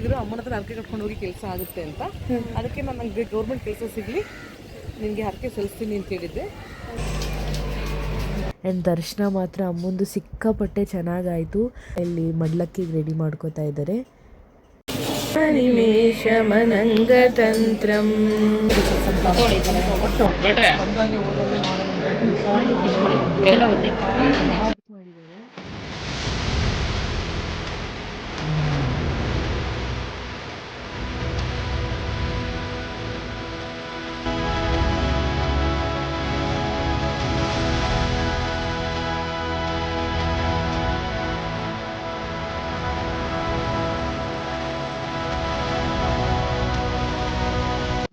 ಹೇಳಿದ್ರು ಅಮ್ಮನ ಹತ್ರ ಹರಕೆ ಕಟ್ಕೊಂಡು ಹೋಗಿ ಕೆಲಸ ಆಗುತ್ತೆ ಅಂತ. ಅದಕ್ಕೆ ನಾನು ನನಗೆ ಗೌರ್ಮೆಂಟ್ ಕೆಲಸ ಸಿಗಲಿ, ನಿನಗೆ ಹರಕೆ ಸಲ್ಲಿಸ್ತೀನಿ ಅಂತ ಹೇಳಿದ್ದೆ. ಆ್ಯಂಡ್ ದರ್ಶನ ಮಾತ್ರ ಅಮ್ಮಂದು ಸಿಕ್ಕಾಪಟ್ಟೆ ಚೆನ್ನಾಗಾಯಿತು. ಇಲ್ಲಿ ಮಡ್ಲಕ್ಕಿಗೆ ರೆಡಿ ಮಾಡ್ಕೋತಾ ಇದ್ದಾರೆ. ನಿಮೇಷಮನಂಗತಂತ್ರಂ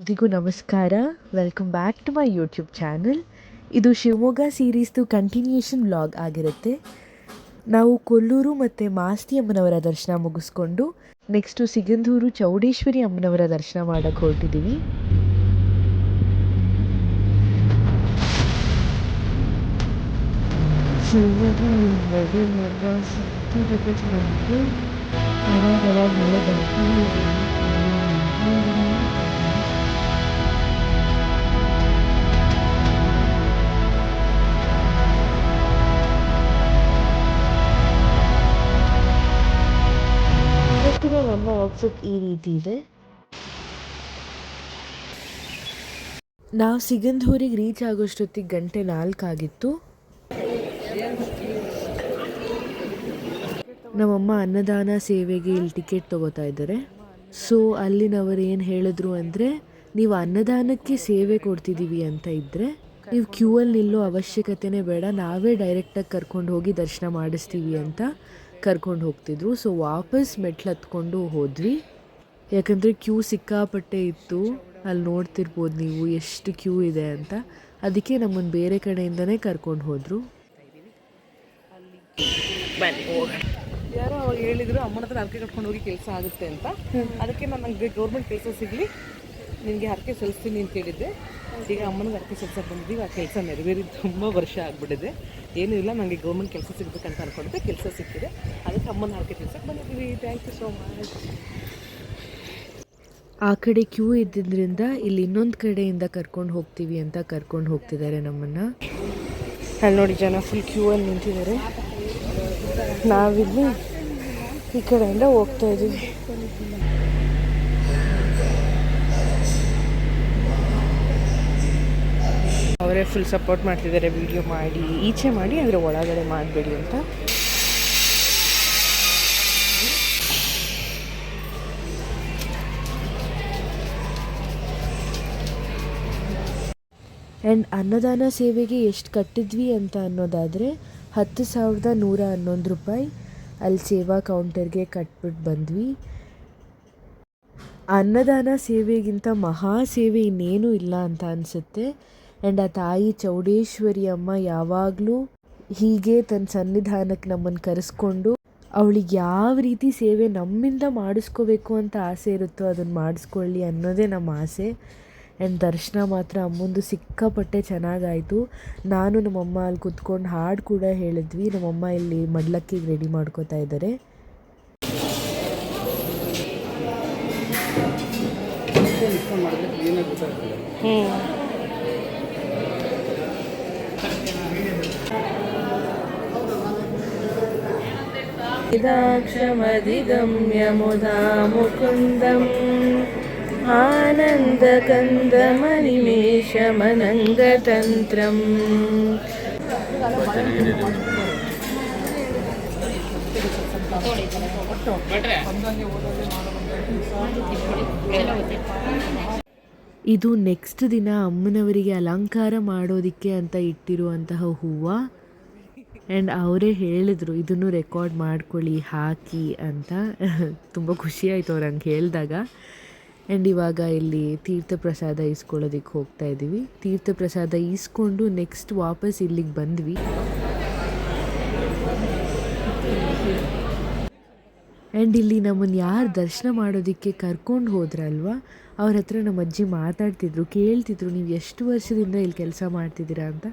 ಎಲ್ರಿಗೂ ನಮಸ್ಕಾರ, welcome back to my YouTube channel. ಇದು ಶಿವಮೊಗ್ಗ ಸೀರೀಸ್ದು ಕಂಟಿನ್ಯೂಷನ್ ವ್ಲಾಗ್ ಆಗಿರುತ್ತೆ. ನಾವು ಕೊಲ್ಲೂರು ಮತ್ತು ಮಾಸ್ತಿ ಅಮ್ಮನವರ ದರ್ಶನ ಮುಗಿಸ್ಕೊಂಡು ನೆಕ್ಸ್ಟು ಸಿಗಂದೂರು ಚೌಡೇಶ್ವರಿ ಅಮ್ಮನವರ ದರ್ಶನ ಮಾಡೋಕ್ಕೆ ಹೊರಟಿದ್ದೀವಿ. ನಮ್ಮ ಔಟ್ಫಿಟ್ ಈ ರೀತಿ ಇದೆ. ನಾವು ಸಿಗಂದೂರಿಗೆ ರೀಚ್ ಆಗೋಷ್ಟೊತ್ತಿಗೆ 4:00 ಆಗಿತ್ತು. ನಮ್ಮಮ್ಮ ಅನ್ನದಾನ ಸೇವೆಗೆ ಇಲ್ಲಿ ಟಿಕೆಟ್ ತೊಗೋತಾ ಇದ್ದಾರೆ. ಸೊ ಅಲ್ಲಿನವರು ಏನು ಹೇಳಿದ್ರು ಅಂದರೆ, ನೀವು ಅನ್ನದಾನಕ್ಕೆ ಸೇವೆ ಕೊಡ್ತಿದ್ದೀವಿ ಅಂತ ಇದ್ದರೆ ನೀವು ಕ್ಯೂವಲ್ಲಿ ನಿಲ್ಲೋ ಅವಶ್ಯಕತೆನೇ ಬೇಡ, ನಾವೇ ಡೈರೆಕ್ಟಾಗಿ ಕರ್ಕೊಂಡು ಹೋಗಿ ದರ್ಶನ ಮಾಡಿಸ್ತೀವಿ ಅಂತ ಕರ್ಕೊಂಡು ಹೋಗ್ತಿದ್ರು. ಸೊ ವಾಪಸ್ ಮೆಟ್ಲು ಹತ್ಕೊಂಡು ಹೋದ್ವಿ, ಯಾಕಂದರೆ ಕ್ಯೂ ಸಿಕ್ಕಾಪಟ್ಟೆ ಇತ್ತು. ಅಲ್ಲಿ ನೋಡ್ತಿರ್ಬೋದು ನೀವು ಎಷ್ಟು ಕ್ಯೂ ಇದೆ ಅಂತ. ಅದಕ್ಕೆ ನಮ್ಮನ್ನು ಬೇರೆ ಕಡೆಯಿಂದನೇ ಕರ್ಕೊಂಡು ಹೋದರು. ಯಾರೋ ಅವಾಗ ಹೇಳಿದ್ರು ಅಮ್ಮನ ಹತ್ರ ಹರಕೆ ಕಟ್ಕೊಂಡು ಹೋಗಿ ಕೆಲಸ ಆಗುತ್ತೆ ಅಂತ. ಅದಕ್ಕೆ ನಾನು ನನಗೆ ಗೌರ್ಮೆಂಟ್ ಕೆಲಸ ಸಿಗಲಿ, ನಿನಗೆ ಹರಕೆ ಸಲ್ಲಿಸ್ತೀನಿ ಅಂತ ಹೇಳಿದ್ದೆ. ಈಗ ಅಮ್ಮನಿಗೆ ಹರಕೆ ಸಲ್ಲಿಸಕ್ಕೆ ಬಂದಿದ್ದೀವಿ. ಆ ಕೆಲಸ ನೆರವೇರಿ ತುಂಬ ವರ್ಷ ಆಗಿಬಿಟ್ಟಿದೆ. ಏನೂ ಇಲ್ಲ, ನನಗೆ ಗೌರ್ಮೆಂಟ್ ಕೆಲಸ ಸಿಗಬೇಕಂತ ಅಂದ್ಕೊಂಡಿದ್ದೆ, ಕೆಲಸ ಸಿಕ್ಕಿದೆ. ಅದಕ್ಕೆ ಅಮ್ಮನ ಹರಕೆ ಸಲ್ಲಿಸಕ್ಕೆ ಬಂದಿದ್ದೀವಿ. Thank you so much. ಆ ಕಡೆ ಕ್ಯೂ ಇದ್ದಿದ್ದರಿಂದ ಇಲ್ಲಿ ಇನ್ನೊಂದು ಕಡೆಯಿಂದ ಕರ್ಕೊಂಡು ಹೋಗ್ತೀವಿ ಅಂತ ಕರ್ಕೊಂಡು ಹೋಗ್ತಿದ್ದಾರೆ ನಮ್ಮನ್ನು. ಅಲ್ಲಿ ನೋಡಿ ಜನ ಫುಲ್ ಕ್ಯೂ ಅಲ್ಲಿ ನಿಂತಿದ್ದಾರೆ. ನಾವಿಲ್ಲಿ ಈ ಕಡೆಯಿಂದ ಹೋಗ್ತಾ ಇದ್ದೀವಿ. ಅವರೇ ಫುಲ್ ಸಪೋರ್ಟ್ ಮಾಡ್ತಿದ್ದಾರೆ, ವಿಡಿಯೋ ಮಾಡಿ ಈಚೆ ಮಾಡಿ ಆದರೆ ಒಳಗಡೆ ಮಾಡಬೇಡಿ ಅಂತ. ಆ್ಯಂಡ್ ಅನ್ನದಾನ ಸೇವೆಗೆ ಎಷ್ಟು ಕಟ್ಟಿದ್ವಿ ಅಂತ ಅನ್ನೋದಾದರೆ 10,111 ರೂಪಾಯಿ ಅಲ್ಲಿ ಸೇವಾ ಕೌಂಟರ್ಗೆ ಕಟ್ಬಿಟ್ಟು ಬಂದ್ವಿ. ಅನ್ನದಾನ ಸೇವೆಗಿಂತ ಮಹಾ ಸೇವೆ ಇನ್ನೇನೂ ಇಲ್ಲ ಅಂತ ಅನಿಸುತ್ತೆ. ಆ್ಯಂಡ್ ಆ ತಾಯಿ ಚೌಡೇಶ್ವರಿ ಅಮ್ಮ ಯಾವಾಗಲೂ ಹೀಗೆ ತನ್ನ ಸನ್ನಿಧಾನಕ್ಕೆ ನಮ್ಮನ್ನು ಕರೆಸ್ಕೊಂಡು ಅವಳಿಗೆ ಯಾವ ರೀತಿ ಸೇವೆ ನಮ್ಮಿಂದ ಮಾಡಿಸ್ಕೋಬೇಕು ಅಂತ ಆಸೆ ಇರುತ್ತೋ ಅದನ್ನು ಮಾಡಿಸ್ಕೊಳ್ಳಿ ಅನ್ನೋದೇ ನಮ್ಮ ಆಸೆ. ಆ್ಯಂಡ್ ದರ್ಶನ ಮಾತ್ರ ಅಮ್ಮಂದು ಸಿಕ್ಕಾಪಟ್ಟೆ ಚೆನ್ನಾಗಾಯಿತು. ನಾನು ನಮ್ಮಮ್ಮ ಅಲ್ಲಿ ಕುತ್ಕೊಂಡು ಹಾಡು ಕೂಡ ಹೇಳಿದ್ವಿ. ನಮ್ಮಮ್ಮ ಇಲ್ಲಿ ಮಡ್ಲಕ್ಕಿಗೆ ರೆಡಿ ಮಾಡ್ಕೋತಾ ಇದ್ದಾರೆ. ಇದಾಕ್ಷಮದಿಗಮ್ಯಮುದಾ ಮುಕುಂದಂ ಆನಂದಕಂದಮನಿಮೇಷಮನಂಗತಂತ್ರಂ. ಇದು ನೆಕ್ಸ್ಟ್ ದಿನ ಅಮ್ಮನವರಿಗೆ ಅಲಂಕಾರ ಮಾಡೋದಕ್ಕೆ ಅಂತ ಇಟ್ಟಿರುವಂತಹ ಹೂವು. ಆ್ಯಂಡ್ ಅವರೇ ಹೇಳಿದರು ಇದನ್ನು ರೆಕಾರ್ಡ್ ಮಾಡ್ಕೊಳ್ಳಿ ಹಾಕಿ ಅಂತ. ತುಂಬ ಖುಷಿಯಾಯಿತು ಅವ್ರು ಹಂಗೆ ಹೇಳಿದಾಗ. ಆ್ಯಂಡ್ ಇವಾಗ ಇಲ್ಲಿ ತೀರ್ಥ ಪ್ರಸಾದ ಈಸ್ಕೊಳ್ಳೋದಕ್ಕೆ ಹೋಗ್ತಾ ಇದ್ದೀವಿ. ತೀರ್ಥ ಪ್ರಸಾದ ಈಸ್ಕೊಂಡು ನೆಕ್ಸ್ಟ್ ವಾಪಸ್ ಇಲ್ಲಿಗೆ ಬಂದ್ವಿ. ಆ್ಯಂಡ್ ಇಲ್ಲಿ ನಮ್ಮನ್ನು ಯಾರು ದರ್ಶನ ಮಾಡೋದಕ್ಕೆ ಕರ್ಕೊಂಡು ಹೋದ್ರಲ್ವ ಅವ್ರ ಹತ್ರ ನಮ್ಮ ಅಜ್ಜಿ ಮಾತಾಡ್ತಿದ್ರು, ಕೇಳ್ತಿದ್ರು ನೀವು ಎಷ್ಟು ವರ್ಷದಿಂದ ಇಲ್ಲಿ ಕೆಲಸ ಮಾಡ್ತಿದ್ದೀರಾ ಅಂತ.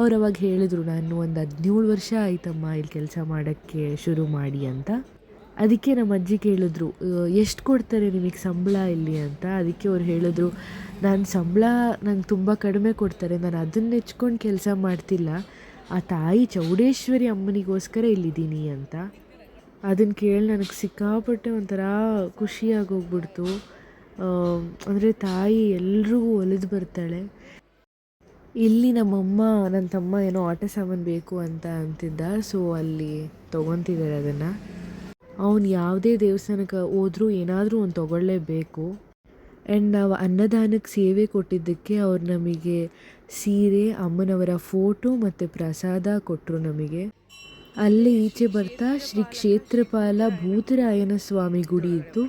ಅವ್ರು ಅವಾಗ ಹೇಳಿದ್ರು ನಾನು ಒಂದು 17 ವರ್ಷ ಆಯ್ತಮ್ಮ ಇಲ್ಲಿ ಕೆಲಸ ಮಾಡೋಕ್ಕೆ ಶುರು ಮಾಡಿ ಅಂತ. ಅದಕ್ಕೆ ನಮ್ಮ ಅಜ್ಜಿ ಕೇಳಿದ್ರು, ಎಷ್ಟು ಕೊಡ್ತಾರೆ ನಿಮಗೆ ಸಂಬಳ ಇಲ್ಲಿ ಅಂತ. ಅದಕ್ಕೆ ಅವ್ರು ಹೇಳಿದ್ರು, ನಾನು ಸಂಬಳ ನಂಗೆ ತುಂಬ ಕಡಿಮೆ ಕೊಡ್ತಾರೆ, ನಾನು ಅದನ್ನ ನೆಚ್ಕೊಂಡು ಕೆಲಸ ಮಾಡ್ತಿಲ್ಲ, ಆ ತಾಯಿ ಚೌಡೇಶ್ವರಿ ಅಮ್ಮನಿಗೋಸ್ಕರ ಇಲ್ಲಿದ್ದೀನಿ ಅಂತ. ಅದನ್ನು ಕೇಳಿ ನನಗೆ ಸಿಕ್ಕಾಪಟ್ಟೆ ಒಂಥರ ಖುಷಿಯಾಗೋಗ್ಬಿಡ್ತು. ಅಂದರೆ ತಾಯಿ ಎಲ್ರಿಗೂ ಒಲಿದು ಬರ್ತಾಳೆ. ಇಲ್ಲಿ ನಮ್ಮಮ್ಮ ನನ್ನ ತಮ್ಮ ಏನೋ ಆಟ ಸಾಮಾನು ಬೇಕು ಅಂತ ಅಂತಿದ್ದ, ಸೊ ಅಲ್ಲಿ ತೊಗೊತಿದ್ದಾರೆ ಅದನ್ನು. ಅವನು ಯಾವುದೇ ದೇವಸ್ಥಾನಕ್ಕೆ ಹೋದರೂ ಏನಾದರೂ ಒಂದು ತೊಗೊಳ್ಳೇಬೇಕು. ಆ್ಯಂಡ್ ನಾವು ಅನ್ನದಾನಕ್ಕೆ ಸೇವೆ ಕೊಟ್ಟಿದ್ದಕ್ಕೆ ಅವ್ರು ನಮಗೆ ಸೀರೆ, ಅಮ್ಮನವರ ಫೋಟೋ ಮತ್ತು ಪ್ರಸಾದ ಕೊಟ್ಟರು ನಮಗೆ. ಅಲ್ಲಿ ಈಚೆ ಬರ್ತಾ ಶ್ರೀ ಕ್ಷೇತ್ರಪಾಲ ಭೂತರಾಯನ ಸ್ವಾಮಿ ಗುಡಿ ಇತ್ತು,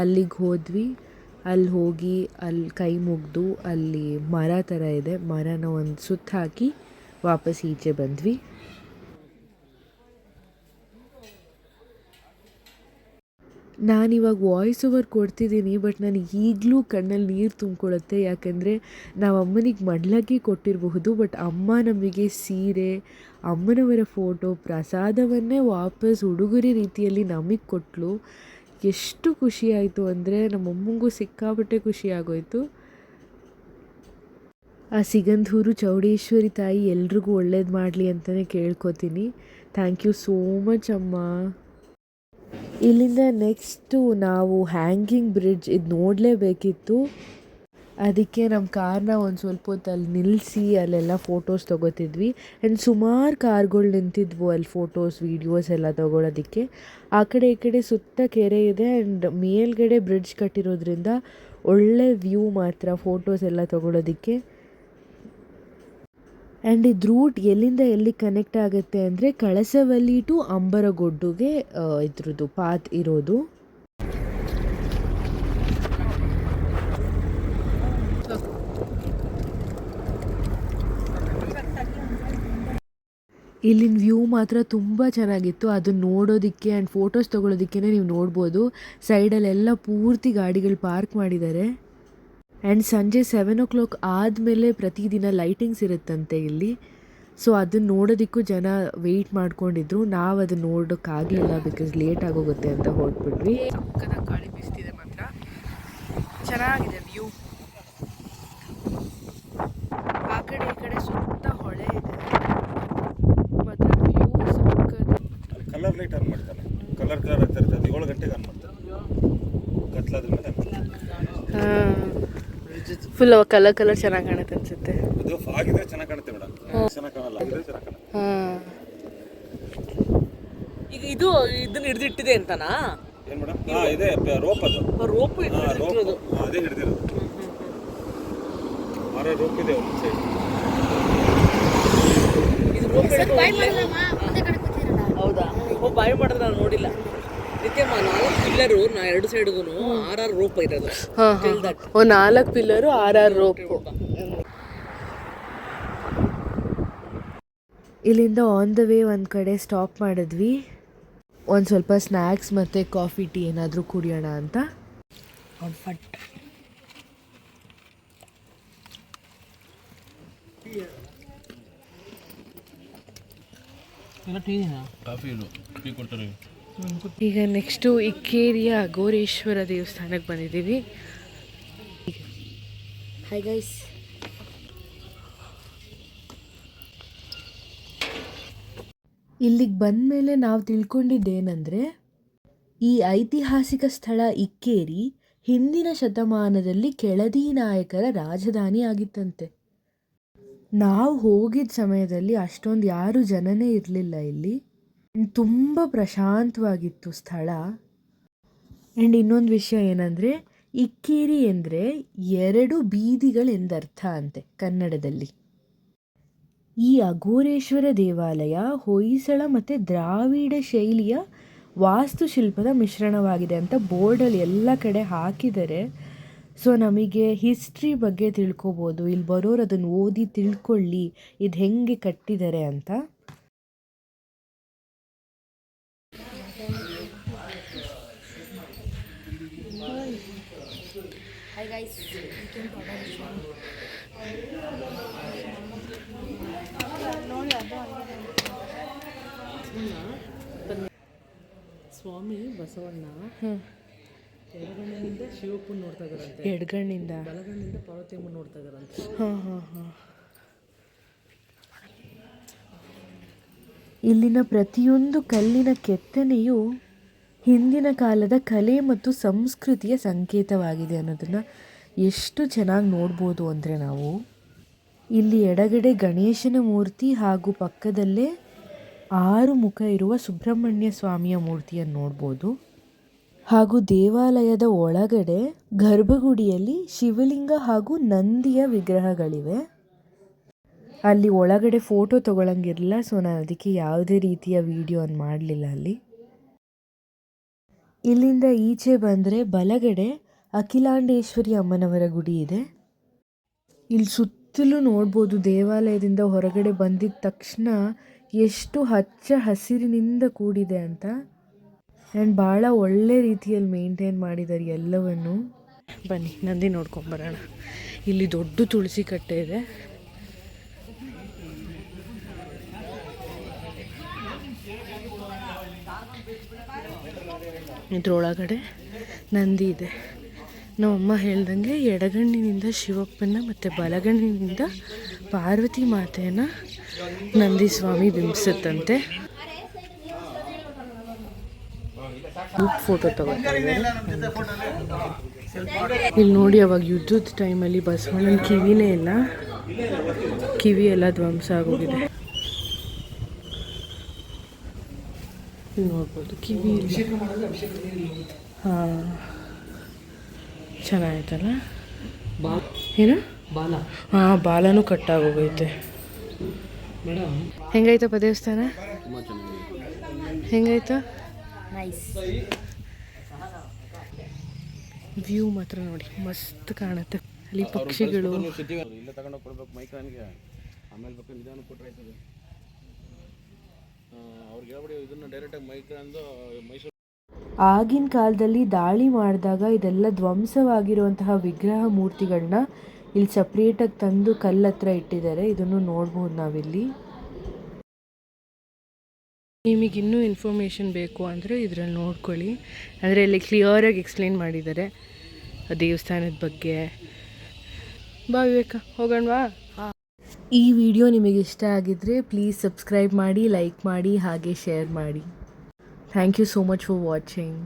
ಅಲ್ಲಿಗೆ ಹೋದ್ವಿ. ಅಲ್ಲಿ ಹೋಗಿ ಅಲ್ಲಿ ಕೈ ಮುಗಿದು ಅಲ್ಲಿ ಮರ ಥರ ಇದೆ, ಮರನ ಒಂದು ಸುತ್ತ ಹಾಕಿ ವಾಪಸ್ ಈಚೆ ಬಂದ್ವಿ. ನಾನಿವಾಗ ವಾಯ್ಸ್ ಓವರ್ ಕೊಡ್ತಿದ್ದೀನಿ, ಬಟ್ ನನಗೆ ಈಗಲೂ ಕಣ್ಣಲ್ಲಿ ನೀರು ತುಂಬಿಕೊಳ್ಳುತ್ತೆ. ಯಾಕೆಂದರೆ ನಾವು ಅಮ್ಮನಿಗೆ ಮಡ್ಲಕ್ಕಿ ಕೊಟ್ಟಿರಬಹುದು, ಬಟ್ ಅಮ್ಮ ನಮಗೆ ಸೀರೆ, ಅಮ್ಮನವರ ಫೋಟೋ, ಪ್ರಸಾದವನ್ನೇ ವಾಪಸ್ ಉಡುಗೊರೆ ರೀತಿಯಲ್ಲಿ ನಮಗೆ ಕೊಟ್ಟಳು. ಎಷ್ಟು ಖುಷಿಯಾಯಿತು ಅಂದರೆ ನಮ್ಮಮ್ಮಂಗೂ ಸಿಕ್ಕಾಪಟ್ಟೆ ಖುಷಿಯಾಗೋಯಿತು. ಆ ಸಿಗಂಧೂರು ಚೌಡೇಶ್ವರಿ ತಾಯಿ ಎಲ್ರಿಗೂ ಒಳ್ಳೇದು ಮಾಡಲಿ ಅಂತಲೇ ಕೇಳ್ಕೊತೀನಿ. ಥ್ಯಾಂಕ್ ಯು ಸೋ ಮಚ್ ಅಮ್ಮ. ಇಲ್ಲಿಂದ ನೆಕ್ಸ್ಟು ನಾವು ಹ್ಯಾಂಗಿಂಗ್ ಬ್ರಿಡ್ಜ್ ಇದು ನೋಡಲೇಬೇಕಿತ್ತು. ಅದಕ್ಕೆ ನಮ್ಮ ಕಾರ್ನ ಒಂದು ಸ್ವಲ್ಪ ಹೊತ್ತು ಅಲ್ಲಿ ನಿಲ್ಲಿಸಿ ಅಲ್ಲೆಲ್ಲ ಫೋಟೋಸ್ ತೊಗೋತಿದ್ವಿ. ಆ್ಯಂಡ್ ಸುಮಾರು ಕಾರ್ಗಳು ನಿಂತಿದ್ವು ಅಲ್ಲಿ ಫೋಟೋಸ್ ವೀಡಿಯೋಸ್ ಎಲ್ಲ ತೊಗೊಳೋದಕ್ಕೆ. ಆ ಕಡೆ ಈ ಕಡೆ ಸುತ್ತ ಕೆರೆ ಇದೆ, ಆ್ಯಂಡ್ ಮೇಲ್ಗಡೆ ಬ್ರಿಡ್ಜ್ ಕಟ್ಟಿರೋದ್ರಿಂದ ಒಳ್ಳೆ ವ್ಯೂ ಮಾತ್ರ ಫೋಟೋಸ್ ಎಲ್ಲ ತೊಗೊಳೋದಕ್ಕೆ. ಆ್ಯಂಡ್ ಇದು ರೂಟ್ ಎಲ್ಲಿಂದ ಎಲ್ಲಿ ಕನೆಕ್ಟ್ ಆಗುತ್ತೆ ಅಂದರೆ ಕಳಸವಲ್ಲಿ ಟು ಅಂಬರಗೊಡ್ಡುಗೆ ಇದ್ರದ್ದು ಪಾತ್ ಇರೋದು. ಇಲ್ಲಿನ ವ್ಯೂ ಮಾತ್ರ ತುಂಬ ಚೆನ್ನಾಗಿತ್ತು. ಅದನ್ನು ನೋಡೋದಕ್ಕೆ ಆ್ಯಂಡ್ ಫೋಟೋಸ್ ತೊಗೊಳೋದಕ್ಕೆ ನೀವು ನೋಡ್ಬೋದು, ಸೈಡಲ್ಲೆಲ್ಲ ಪೂರ್ತಿ ಗಾಡಿಗಳು ಪಾರ್ಕ್ ಮಾಡಿದ್ದಾರೆ. ಆ್ಯಂಡ್ ಸಂಜೆ 7 o'clock ಆದಮೇಲೆ ಪ್ರತಿದಿನ ಲೈಟಿಂಗ್ಸ್ ಇರುತ್ತಂತೆ ಇಲ್ಲಿ. ಸೊ ಅದನ್ನು ನೋಡೋದಕ್ಕೂ ಜನ ವೆಯ್ಟ್ ಮಾಡ್ಕೊಂಡಿದ್ರು. ನಾವು ಅದನ್ನು ನೋಡೋಕ್ಕಾಗಲಿಲ್ಲ, ಬಿಕಾಸ್ ಲೇಟ್ ಆಗೋಗುತ್ತೆ ಅಂತ ಹೊರಟ್ಬಿಟ್ವಿ. ಸಕ್ಕತ್ತಾಗಿ ಗಾಳಿ ಬೀಸ್ತಿದೆ ಮಾತ್ರ, ಚೆನ್ನಾಗಿದೆ ವ್ಯೂ. ಆ ಕಡೆ ಈ ಕಡೆ ಸುತ್ತ ಹೊಳೆ ಇದೆ, ಮಾತ್ರ ವ್ಯೂ ಸಕ್ಕತ್ತಾಗಿ. ಕಲರ್ ಲೈಟ್ ಆನ್ ಮಾಡ್ತಾರೆ, ಕಲರ್ ಆಗ್ತಾ ಇರ್ತದೆ, ಅದು 7 ಗಂಟೆಗೆ ಆನ್ ಮಾಡ್ತಾರೆ, ಕತ್ಲಾದ್ರ ಮೇಲೆ. ಫುಲ್ ಕಲರ್ ಚೆನ್ನಾಗಿ ಕಾಣುತ್ತೆ ಅನ್ಸುತ್ತೆ. ಅದು ಆಗಿದ್ರೆ ಚೆನ್ನಾಗಿ ಕಾಣುತ್ತೆ ಮೇಡಮ್, ಚೆನ್ನಾಗಿ ಕಾಣಲ್ಲ, ಆಗಿದ್ರೆ ಚೆನ್ನಾಗಿ ಕಾಣುತ್ತೆ. ಈಗ ಇದು ಇದನ್ನ ಹಿಡಿದಿಟ್ಟಿದೆ ಅಂತನಾ? ಏನು ಮೇಡಮ್? ಇದೆ ರೋಪ್, ಅದು ರೋಪ್ ರೋಪ್ ಅದೇ ಹಿಡಿದಿರೋದು. ಮರ ರೋಪ್ ಇದೆ ಒಂದು ಸೈಡ್. ಇದು ರೋಪ್ ಹೌದಾ? ಬಾಯ್ ಮಾಡಿದ್ರೆ ನಾನು ನೋಡಿಲ್ಲ. ನಿತ್ಯಮ್ಮ 4 ಪಿಲ್ಲರು 2 ಸೈಡ್ಗೂ 6 ರೋಪ್ ಇರೋದು. 4 ಪಿಲ್ಲರು 6 ರೋಪು. ಇಲ್ಲಿಂದ ಆನ್ ದ ವೇ ಒಂದು ಕಡೆ ಸ್ಟಾಪ್ ಮಾಡಿದ್ವಿ, ಒಂದು ಸ್ವಲ್ಪ ಸ್ನ್ಯಾಕ್ಸ್ ಮತ್ತು ಕಾಫಿ ಟೀ ಏನಾದರೂ ಕುಡಿಯೋಣ ಅಂತ. ಫಟ್ ಈಗ ನೆಕ್ಸ್ಟು ಇಕ್ಕೇರಿಯ ಅಘೋರೇಶ್ವರ ದೇವಸ್ಥಾನಕ್ಕೆ ಬಂದಿದ್ದೀವಿ. ಹಾಯ್ ಗೈಸ್, ಇಲ್ಲಿಗೆ ಬಂದಮೇಲೆ ನಾವು ತಿಳ್ಕೊಂಡಿದ್ದೇನೆಂದರೆ, ಈ ಐತಿಹಾಸಿಕ ಸ್ಥಳ ಇಕ್ಕೇರಿ ಹಿಂದಿನ ಶತಮಾನದಲ್ಲಿ ಕೆಳದಿ ನಾಯಕರ ರಾಜಧಾನಿ ಆಗಿತ್ತಂತೆ. ನಾವು ಹೋಗಿದ್ದ ಸಮಯದಲ್ಲಿ ಅಷ್ಟೊಂದು ಯಾರೂ ಜನನೇ ಇರಲಿಲ್ಲ ಇಲ್ಲಿ. ತುಂಬ ಪ್ರಶಾಂತವಾಗಿತ್ತು ಸ್ಥಳ. ಆ್ಯಂಡ್ ಇನ್ನೊಂದು ವಿಷಯ ಏನಂದರೆ, ಇಕ್ಕೇರಿ ಎಂದರೆ 2 ಬೀದಿಗಳೆಂದರ್ಥ ಅಂತೆ ಕನ್ನಡದಲ್ಲಿ. ಈ ಅಘೋರೇಶ್ವರ ದೇವಾಲಯ ಹೊಯ್ಸಳ ಮತ್ತು ದ್ರಾವಿಡ ಶೈಲಿಯ ವಾಸ್ತುಶಿಲ್ಪದ ಮಿಶ್ರಣವಾಗಿದೆ ಅಂತ ಬೋರ್ಡಲ್ಲಿ ಎಲ್ಲ ಕಡೆ ಹಾಕಿದ್ದಾರೆ. ಸೊ ನಮಗೆ ಹಿಸ್ಟ್ರಿ ಬಗ್ಗೆ ತಿಳ್ಕೊಬೋದು, ಇಲ್ಲಿ ಬರೋರು ಅದನ್ನು ಓದಿ ತಿಳ್ಕೊಳ್ಳಿ ಇದು ಹೆಂಗೆ ಕಟ್ಟಿದ್ದಾರೆ ಅಂತ. Hi guys. ಸ್ವಾಮಿ ಬಸವಣ್ಣ ಎಡಗಣ್ಣಿನಿಂದ ಶಿವಪ್ಪನ ನೋಡ್ತಾ ಇದ್ದಾರಂತೆ, ಎಡಗಣ್ಣಿಂದ ಬಲಗಣ್ಣಿಂದ ಪಾರ್ವತಿಯಮ್ಮ ನೋಡ್ತಾ ಇದ್ದಾರಂತೆ. ಇಲ್ಲಿನ ಪ್ರತಿಯೊಂದು ಕಲ್ಲಿನ ಕೆತ್ತನೆಯು ಹಿಂದಿನ ಕಾಲದ ಕಲೆ ಮತ್ತು ಸಂಸ್ಕೃತಿಯ ಸಂಕೇತವಾಗಿದೆ ಅನ್ನೋದನ್ನು ಎಷ್ಟು ಚೆನ್ನಾಗಿ ನೋಡ್ಬೋದು ಅಂದರೆ ನಾವು ಇಲ್ಲಿ ಎಡಗಡೆ ಗಣೇಶನ ಮೂರ್ತಿ ಹಾಗೂ ಪಕ್ಕದಲ್ಲೇ 6 ಮುಖ ಇರುವ ಸುಬ್ರಹ್ಮಣ್ಯ ಸ್ವಾಮಿಯ ಮೂರ್ತಿಯನ್ನು ನೋಡ್ಬೋದು. ಹಾಗೂ ದೇವಾಲಯದ ಒಳಗಡೆ ಗರ್ಭಗುಡಿಯಲ್ಲಿ ಶಿವಲಿಂಗ ಹಾಗೂ ನಂದಿಯ ವಿಗ್ರಹಗಳಿವೆ. ಅಲ್ಲಿ ಒಳಗಡೆ ಫೋಟೋ ತೊಗೊಳಂಗಿರಲಿಲ್ಲ, ಸೊ ನಾನು ಅದಕ್ಕೆ ಯಾವುದೇ ರೀತಿಯ ವಿಡಿಯೋವನ್ನು ಮಾಡಲಿಲ್ಲ ಅಲ್ಲಿ. ಇಲ್ಲಿಂದ ಈಚೆ ಬಂದರೆ ಬಲಗಡೆ ಅಖಿಲಾಂಡೇಶ್ವರಿ ಅಮ್ಮನವರ ಗುಡಿ ಇದೆ. ಇಲ್ಲಿ ಸುತ್ತಲೂ ನೋಡ್ಬೋದು, ದೇವಾಲಯದಿಂದ ಹೊರಗಡೆ ಬಂದಿದ್ದ ತಕ್ಷಣ ಎಷ್ಟು ಹಚ್ಚ ಹಸಿರಿನಿಂದ ಕೂಡಿದೆ ಅಂತ. ಆ್ಯಂಡ್ ಭಾಳ ಒಳ್ಳೆ ರೀತಿಯಲ್ಲಿ ಮೇಂಟೈನ್ ಮಾಡಿದ್ದಾರೆ ಎಲ್ಲವನ್ನು. ಬನ್ನಿ ನಂದಿ ನೋಡ್ಕೊಂಬರೋಣ. ಇಲ್ಲಿ ದೊಡ್ಡ ತುಳಸಿ ಕಟ್ಟೆ ಇದೆ. ಇದ್ರೊಳಗಡೆ ನಂದಿ ಇದೆ. ನಮ್ಮಮ್ಮ ಹೇಳ್ದಂಗೆ ಎಡಗಣ್ಣಿನಿಂದ ಶಿವಪ್ಪನ ಮತ್ತು ಬಲಗಣ್ಣಿನಿಂದ ಪಾರ್ವತಿ ಮಾತೆಯನ್ನು ನಂದಿ ಸ್ವಾಮಿ ಬಿಂಬಿಸುತ್ತಂತೆ. ಫೋಟೋ ತಗೋತಾ ಇದ್ದಾರೆ. ಇಲ್ಲಿ ನೋಡಿ, ಅವಾಗ ಯುದ್ಧದ ಟೈಮಲ್ಲಿ ಬಸವಣ್ಣನ ಕಿವಿನೇ ಇಲ್ಲ, ಕಿವಿ ಎಲ್ಲ ಧ್ವಂಸ ಆಗೋಗಿದೆ. ಇಲ್ಲಿ ನೋಡ್ಬೋದು ಕಿವಿ ಹಾಂ, ಚೆನ್ನಾಗಿತ್ತಲ್ಲ ಏನು ಹಾಂ, ಬಾಲನೂ ಕಟ್ಟಾಗೋಗೈತೆ. ಹೆಂಗಾಯ್ತಪ್ಪ ದೇವಸ್ಥಾನ? ಹೆಂಗಾಯ್ತು? ವ್ಯೂ ಮಾತ್ರ ನೋಡಿ ಮಸ್ತ್ ಕಾಣುತ್ತೆ. ಅಲ್ಲಿ ಪಕ್ಷಿಗಳು. ಆಗಿನ ಕಾಲದಲ್ಲಿ ದಾಳಿ ಮಾಡಿದಾಗ ಇದೆಲ್ಲ ಧ್ವಂಸವಾಗಿರುವಂತಹ ವಿಗ್ರಹ ಮೂರ್ತಿಗಳನ್ನ ಇಲ್ಲಿ ಸಪ್ರೇಟಾಗಿ ತಂದು ಕಲ್ಲತ್ರ ಇಟ್ಟಿದ್ದಾರೆ. ಇದನ್ನು ನೋಡ್ಬೋದು ನಾವಿಲ್ಲಿ. ನಿಮಗಿನ್ನೂ ಇನ್ಫಾರ್ಮೇಷನ್ ಬೇಕು ಅಂದರೆ ಇದರಲ್ಲಿ ನೋಡ್ಕೊಳ್ಳಿ. ಅಂದರೆ ಇಲ್ಲಿ ಕ್ಲಿಯರಾಗಿ ಎಕ್ಸ್ಪ್ಲೇನ್ ಮಾಡಿದ್ದಾರೆ ದೇವಸ್ಥಾನದ ಬಗ್ಗೆ. ಬಾ ವಿವೇಕ, ಹೋಗೋಣವಾ? ಈ ವಿಡಿಯೋ ನಿಮಗೆ ಇಷ್ಟ ಆಗಿದ್ದರೆ ಪ್ಲೀಸ್ ಸಬ್ಸ್ಕ್ರೈಬ್ ಮಾಡಿ, ಲೈಕ್ ಮಾಡಿ, ಹಾಗೆ ಶೇರ್ ಮಾಡಿ. Thank you so much for watching.